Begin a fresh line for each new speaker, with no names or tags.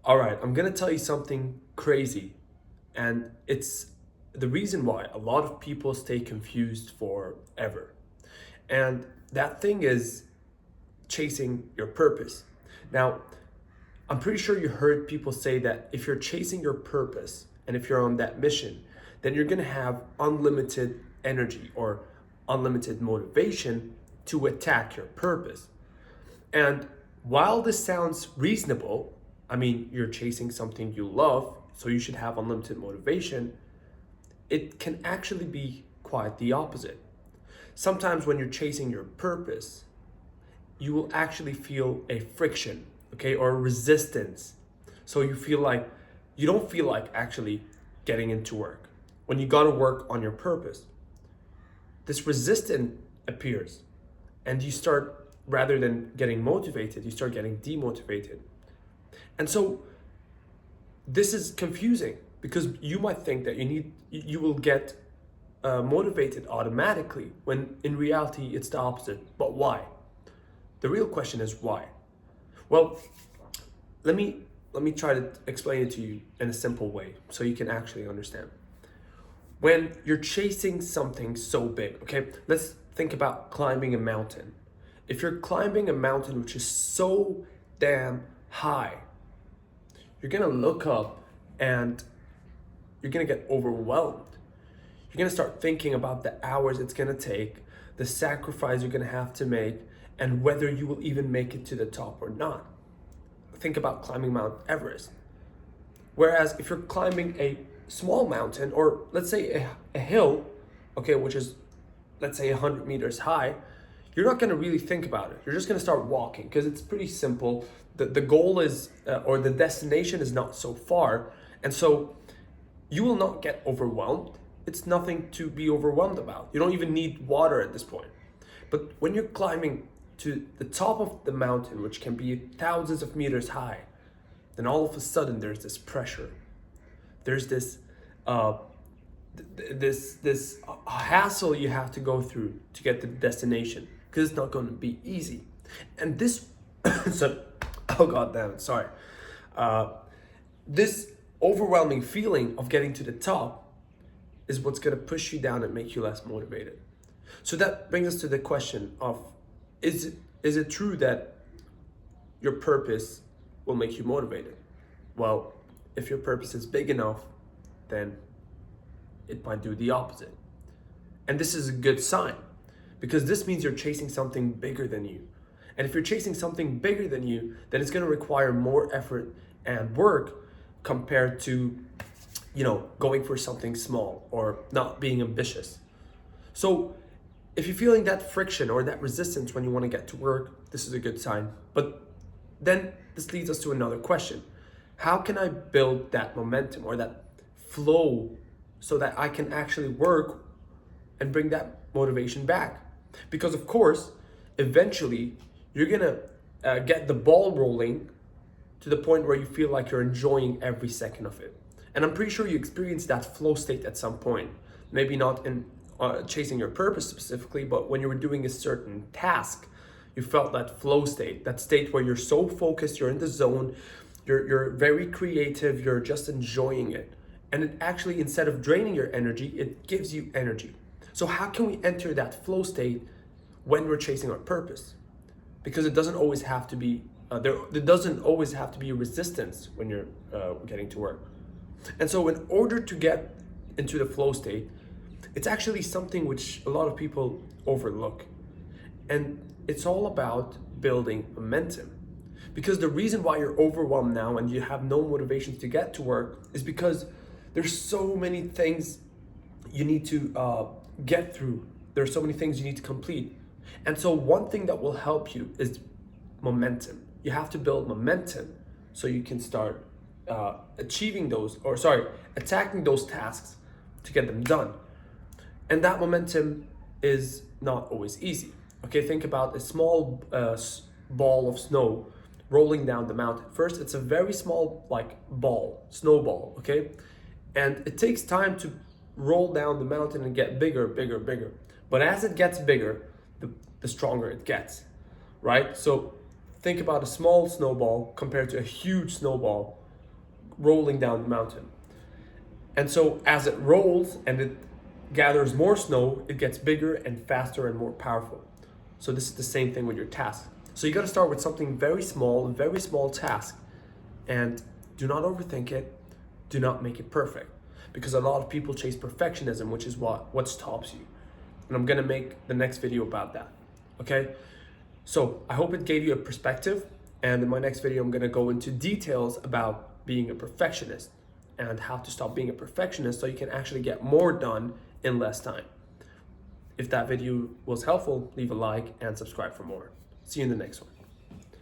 All right, I'm gonna tell you something crazy, and it's the reason why a lot of people stay confused forever. And that thing is chasing your purpose. Now, I'm pretty sure you heard people say that if you're chasing your purpose and if you're on that mission, then you're gonna have unlimited energy or unlimited motivation to attack your purpose. And while this sounds reasonable, I mean, you're chasing something you love, so you should have unlimited motivation, it can actually be quite the opposite. Sometimes when you're chasing your purpose, you will actually feel a friction, okay, or a resistance. So you don't feel like actually getting into work. When you gotta work on your purpose, this resistance appears and you start, rather than getting motivated, you start getting demotivated. And so this is confusing because you might think that you will get motivated automatically when in reality it's the opposite. But why? The real question is why? Well, let me try to explain it to you in a simple way so you can actually understand. When you're chasing something so big, okay, let's think about climbing a mountain. If you're climbing a mountain which is so damn high, you're gonna look up and you're gonna get overwhelmed. You're gonna start thinking about the hours it's gonna take, the sacrifice you're gonna have to make, and whether you will even make it to the top or not. Think about climbing Mount Everest. Whereas if you're climbing a small mountain, or let's say a hill, okay, which is, let's say 100 meters high, you're not gonna really think about it. You're just gonna start walking because it's pretty simple. The goal is, or the destination is not so far. And so you will not get overwhelmed. It's nothing to be overwhelmed about. You don't even need water at this point. But when you're climbing to the top of the mountain, which can be thousands of meters high, then all of a sudden there's this pressure. There's this hassle you have to go through to get to the destination because it's not going to be easy. And this, so, oh god damn it, sorry. This overwhelming feeling of getting to the top is what's going to push you down and make you less motivated. So that brings us to the question of, is it true that your purpose will make you motivated? Well, if your purpose is big enough, then it might do the opposite. And this is a good sign because this means you're chasing something bigger than you. And if you're chasing something bigger than you, then it's going to require more effort and work compared to, going for something small or not being ambitious. So if you're feeling that friction or that resistance when you want to get to work, this is a good sign. But then this leads us to another question. How can I build that momentum or that flow so that I can actually work and bring that motivation back? Because of course, eventually you're gonna get the ball rolling to the point where you feel like you're enjoying every second of it. And I'm pretty sure you experienced that flow state at some point. Maybe not in chasing your purpose specifically, but when you were doing a certain task, you felt that flow state, that state where you're so focused, you're in the zone, you're very creative, you're just enjoying it. And it actually, instead of draining your energy, it gives you energy. So how can we enter that flow state when we're chasing our purpose? Because it doesn't always have to be, there doesn't always have to be resistance when you're getting to work. And so in order to get into the flow state, it's actually something which a lot of people overlook. And it's all about building momentum. Because the reason why you're overwhelmed now and you have no motivation to get to work is because there's so many things you need to get through. There's so many things you need to complete. And so one thing that will help you is momentum. You have to build momentum so you can start attacking those tasks to get them done. And that momentum is not always easy. Okay, think about a small ball of snow rolling down the mountain. First, it's a very small snowball, okay? And it takes time to roll down the mountain and get bigger. But as it gets bigger, the stronger it gets, right? So think about a small snowball compared to a huge snowball. rolling down the mountain. And so as it rolls and it gathers more snow, it gets bigger and faster and more powerful. So this is the same thing with your task. So you got to start with something very small task, and do not overthink it. Do not make it perfect, because a lot of people chase perfectionism, which is what stops you. And I'm gonna make the next video about that. Okay? So I hope it gave you a perspective, and in my next video I'm gonna go into details about being a perfectionist and how to stop being a perfectionist so you can actually get more done in less time. If that video was helpful, leave a like and subscribe for more. See you in the next one.